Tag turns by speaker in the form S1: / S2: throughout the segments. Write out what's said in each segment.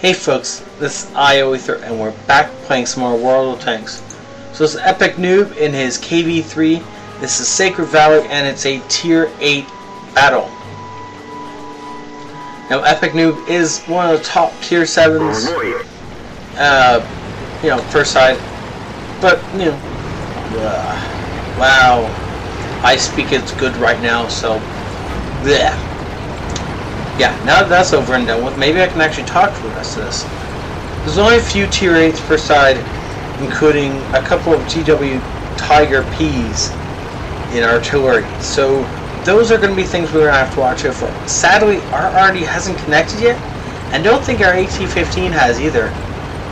S1: Hey folks, this is IO3 and we're back playing some more World of Tanks. So this is EpicNewb in his KV3. This is Sacred Valley and it's a tier 8 battle. Now EpicNewb is one of the top tier 7s, first side. But, wow. I speak it's good right now, so, bleh. Yeah, now that that's over and done with, maybe I can actually talk for the rest of this. There's only a few tier 8s per side, including a couple of GW Tiger Ps in artillery. So those are going to be things we're going to have to watch out for. Sadly, our RD hasn't connected yet, and don't think our AT-15 has either.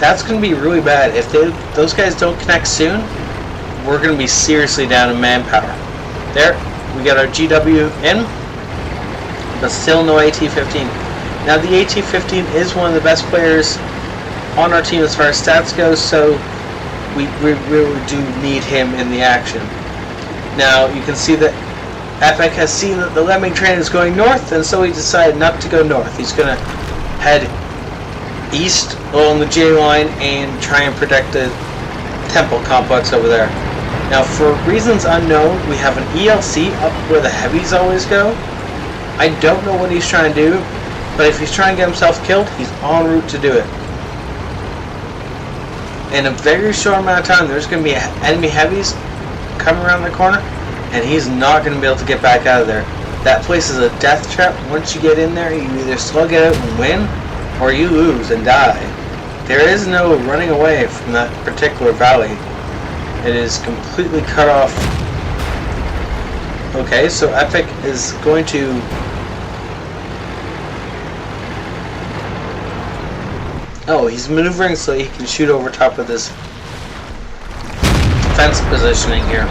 S1: That's going to be really bad. If those guys don't connect soon, we're going to be seriously down in manpower. There, we got our GW in. But still no AT-15. Now the AT-15 is one of the best players on our team as far as stats goes, so we really do need him in the action. Now you can see that Epic has seen that the lemming train is going north, and so he decided not to go north. He's going to head east along the J line and try and protect the temple complex over there. Now for reasons unknown, we have an ELC up where the heavies always go. I don't know what he's trying to do, but if he's trying to get himself killed, he's en route to do it. In a very short amount of time, there's going to be enemy heavies coming around the corner, and he's not going to be able to get back out of there. That place is a death trap. Once you get in there, you either slug it out and win, or you lose and die. There is no running away from that particular valley. It is completely cut off. Okay, so Epic is going to he's maneuvering so he can shoot over top of this defense positioning here.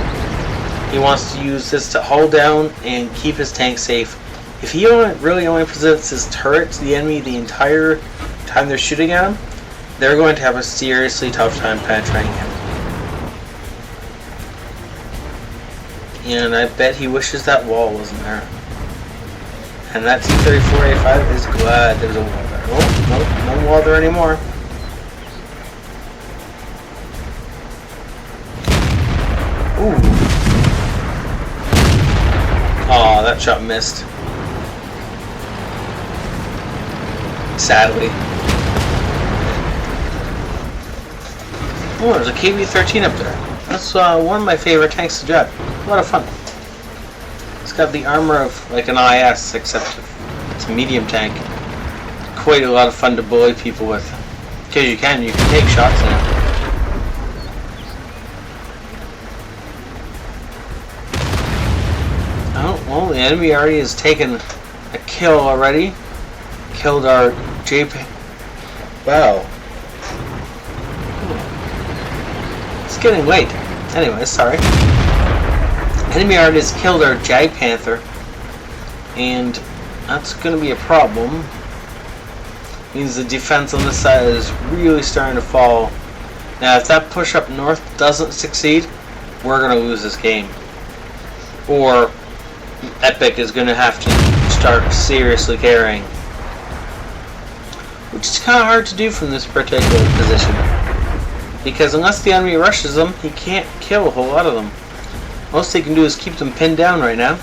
S1: He wants to use this to hold down and keep his tank safe. If he really only presents his turret to the enemy the entire time they're shooting at him, they're going to have a seriously tough time penetrating him. And I bet he wishes that wall wasn't there. And that T-34A5 is glad there's a wall there. Oh, nope, no wall there anymore. Ooh. Aw, that shot missed. Sadly. Oh, there's a KV-13 up there. That's one of my favorite tanks to drive. A lot of fun. It's got the armor of like an IS, except it's a medium tank. Quite a lot of fun to bully people with. Because you can take shots in it. Oh, well, the enemy already has taken a kill already. Killed our JP. Wow. It's getting late. Anyway, sorry. Enemy artist killed our Jag Panther, and that's going to be a problem. Means the defense on this side is really starting to fall. Now, if that push up north doesn't succeed, we're going to lose this game. Or Epic is going to have to start seriously carrying. Which is kind of hard to do from this particular position. Because unless the enemy rushes them, he can't kill a whole lot of them. Most he can do is keep them pinned down right now.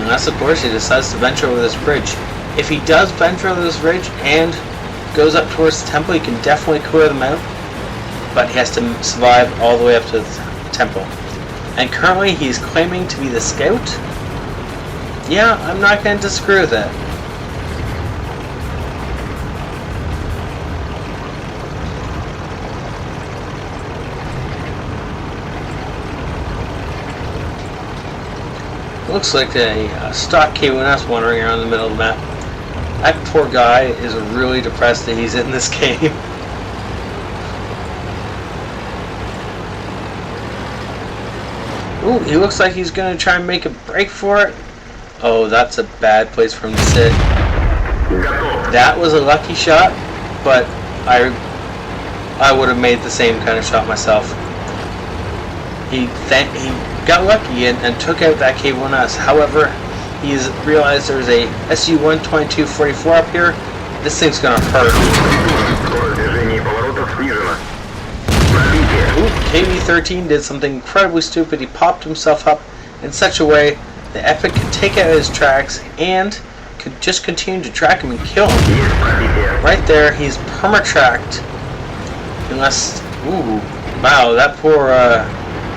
S1: Unless, of course, he decides to venture over this bridge. If he does venture over this bridge and goes up towards the temple, he can definitely clear them out. But he has to survive all the way up to the temple. And currently he's claiming to be the scout. Yeah, I'm not going to disagree with that. Looks like a stock K1S wandering around the middle of the map. That poor guy is really depressed that he's in this game. Ooh, he looks like he's going to try and make a break for it. Oh, that's a bad place for him to sit. That was a lucky shot, but I would have made the same kind of shot myself. He got lucky and took out that K1S. However, he's realized there's a SU-122-44 up here. This thing's gonna hurt. Ooh, KB-13 did something incredibly stupid. He popped himself up in such a way that Epic could take out his tracks and could just continue to track him and kill him. Right there, he's perma-tracked. Unless, ooh, wow, that poor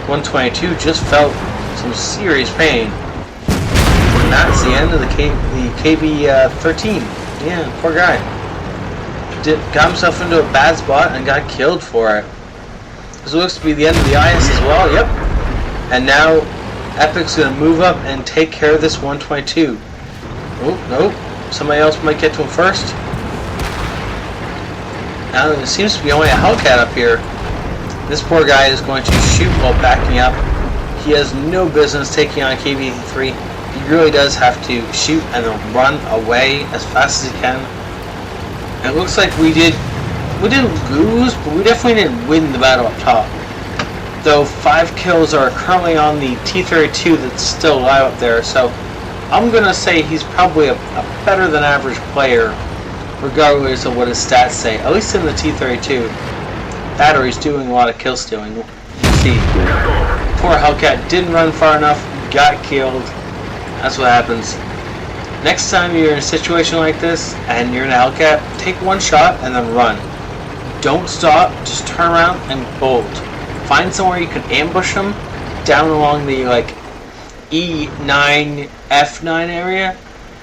S1: 122 just felt some serious pain. And that's the end of the KB-13. Yeah, poor guy. Got himself into a bad spot and got killed for it. This looks to be the end of the IS as well, yep. And now Epic's going to move up and take care of this 122. Oh, nope. Somebody else might get to him first. Now there seems to be only a Hellcat up here. This poor guy is going to shoot while backing up. He has no business taking on KB-3. He really does have to shoot and then run away as fast as he can. And it looks like we didn't lose, but we definitely didn't win the battle up top. Though 5 kills are currently on the T-32 that's still alive up there, so I'm going to say he's probably a better than average player, regardless of what his stats say, at least in the T-32. That or he's doing a lot of kill stealing. You see, poor Hellcat didn't run far enough, got killed. That's what happens. Next time you're in a situation like this and you're in a Hellcat, take one shot and then run. Don't stop, just turn around and bolt. Find somewhere you can ambush them down along the E9, F9 area,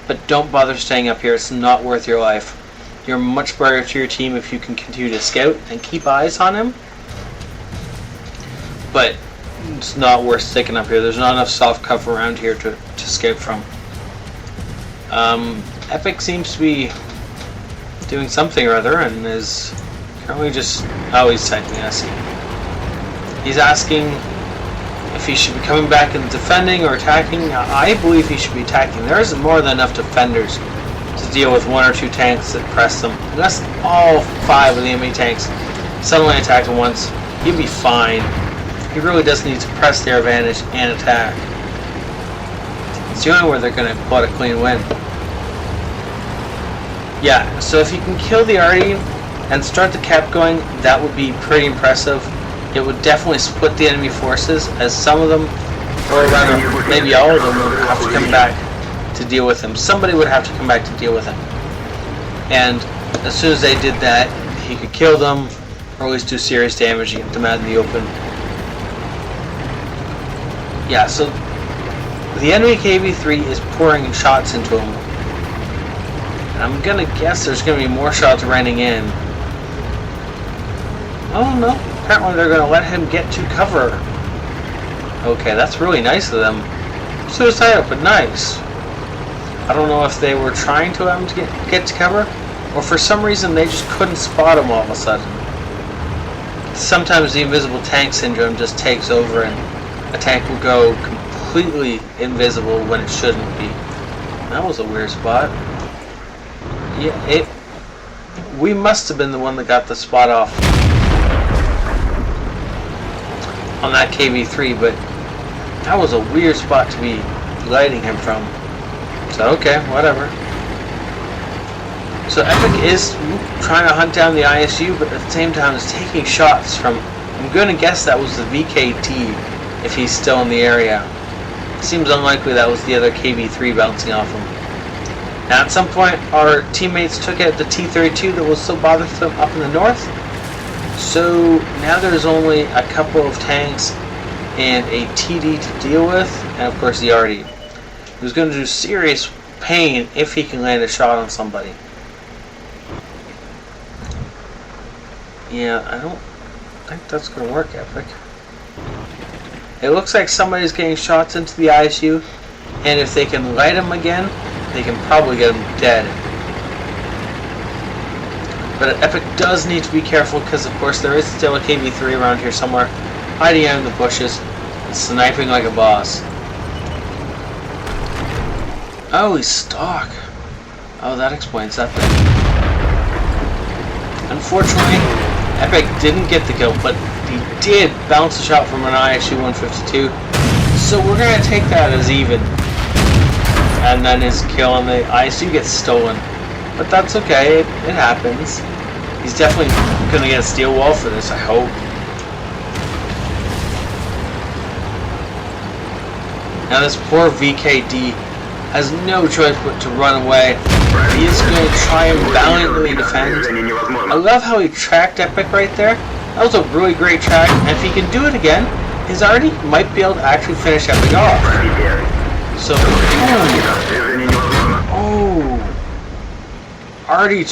S1: but don't bother staying up here. It's not worth your life. You're much better to your team if you can continue to scout and keep eyes on him, but it's not worth sticking up here. There's not enough soft cover around here to scout from. Epic seems to be doing something or other and is currently just... oh, he's typing, I see. He's asking if he should be coming back and defending or attacking. I believe he should be attacking. There isn't more than enough defenders to deal with 1 or 2 tanks that press them. Unless all 5 of the enemy tanks suddenly attack at once, he'd be fine. He really does need to press their advantage and attack. It's the only way they're going to pull out a clean win. Yeah, so if you can kill the arty and start the cap going, that would be pretty impressive. It would definitely split the enemy forces, as some of them, or rather maybe all of them, would have to come back to deal with him. Somebody would have to come back to deal with him. And as soon as they did that, he could kill them, or at least do serious damage and get them out in the open. Yeah, so the enemy KB-3 is pouring shots into him. And I'm gonna guess there's gonna be more shots raining in. Oh no, apparently they're gonna let him get to cover. Okay, that's really nice of them. Suicidal, but nice. I don't know if they were trying to let him to get to cover, or for some reason they just couldn't spot him all of a sudden. Sometimes the invisible tank syndrome just takes over and a tank will go completely invisible when it shouldn't be. That was a weird spot. Yeah, we must have been the one that got the spot off on that KB-3, but that was a weird spot to be lighting him from. So okay, whatever. So Epic is trying to hunt down the ISU, but at the same time is taking shots from, I'm going to guess that was the VKT if he's still in the area. Seems unlikely that was the other KB-3 bouncing off him. Now at some point our teammates took out the T-32 that was so bothersome up in the north. So now there's only a couple of tanks and a TD to deal with, and of course the arty, who's going to do serious pain if he can land a shot on somebody. Yeah, I don't think that's going to work, Epic. It looks like somebody's getting shots into the ISU, and if they can light him again, they can probably get him dead. But Epic does need to be careful because, of course, there is still a KB-3 around here somewhere, hiding out in the bushes and sniping like a boss. Oh, he's stock. Oh, that explains that thing. Unfortunately, Epic didn't get the kill, but he did bounce a shot from an ISU 152. So we're going to take that as even. And then his kill on the ISU gets stolen. But that's okay, it happens. He's definitely gonna get a steel wall for this, I hope. Now this poor VKD has no choice but to run away. He is going to try and valiantly defend. I love how he tracked Epic right there. That was a really great track, and if he can do it again, his Artie might be able to actually finish Epic off. So, Artie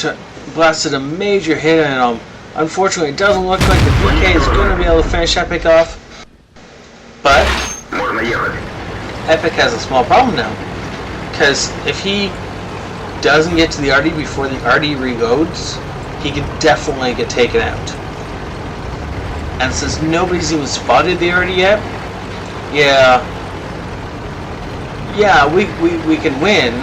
S1: blasted a major hit on him. Unfortunately, it doesn't look like the VK is going to be able to finish Epic off. But Epic has a small problem now, because if he doesn't get to the Artie before the Artie reloads, he can definitely get taken out. And since nobody's even spotted the Artie yet, yeah, we can win,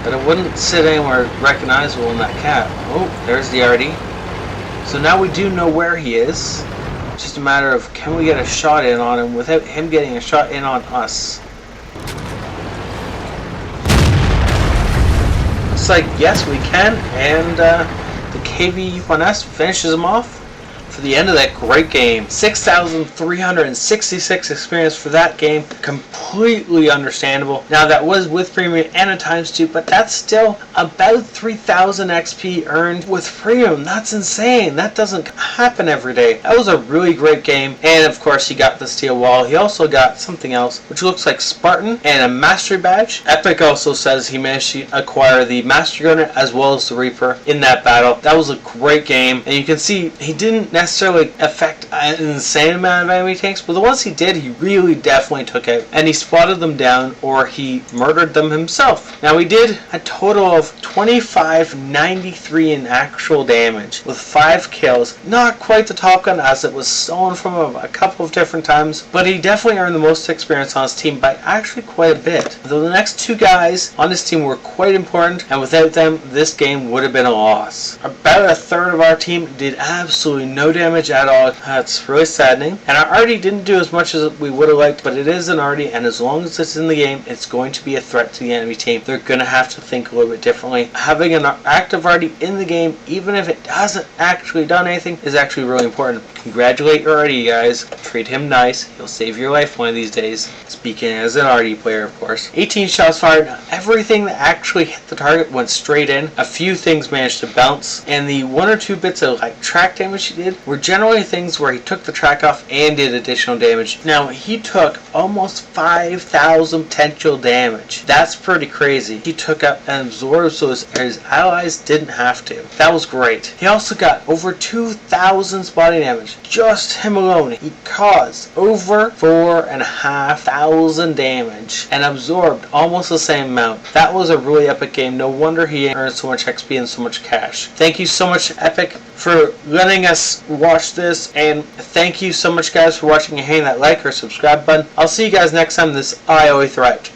S1: but it wouldn't sit anywhere recognizable in that cap. Oh, there's the Artie. So now we do know where he is. It's just a matter of, can we get a shot in on him without him getting a shot in on us? Looks like yes, we can, and the KV1S finishes him off for the end of that great game. 6,366 experience for that game. Completely understandable. Now that was with premium and a ×2, but that's still about 3,000 XP earned with premium. That's insane. That doesn't happen every day. That was a really great game. And of course he got the steel wall. He also got something else which looks like Spartan and a mastery badge. Epic also says he managed to acquire the master gunner as well as the Reaper in that battle. That was a great game, and you can see he didn't necessarily affect an insane amount of enemy tanks, but the ones he did, he really definitely took out, and he spotted them down or he murdered them himself. Now he did a total of 2593 in actual damage with 5 kills. Not quite the top gun as it was stolen from him a couple of different times, but he definitely earned the most experience on his team by actually quite a bit. Though the next 2 guys on his team were quite important, and without them this game would have been a loss. About a third of our team did absolutely no damage at all. That's really saddening. And our Artie didn't do as much as we would have liked, but it is an Artie, and as long as it's in the game, it's going to be a threat to the enemy team. They're going to have to think a little bit differently. Having an active Artie in the game, even if it hasn't actually done anything, is actually really important. Congratulate your Artie, guys. Treat him nice. He'll save your life one of these days. Speaking as an Artie player, of course. 18 shots fired. Everything that actually hit the target went straight in. A few things managed to bounce, and the 1 or 2 bits of track damage he did were generally things where he took the track off and did additional damage. Now he took almost 5,000 potential damage. That's pretty crazy. He took up and absorbed so his allies didn't have to. That was great. He also got over 2,000 spotting damage. Just him alone, he caused over 4,500 damage and absorbed almost the same amount. That was a really epic game. No wonder he earned so much XP and so much cash. Thank you so much, Epic, for letting us watch this, and thank you so much, guys, for watching and hitting that like or subscribe button. I'll see you guys next time. This I always thrive.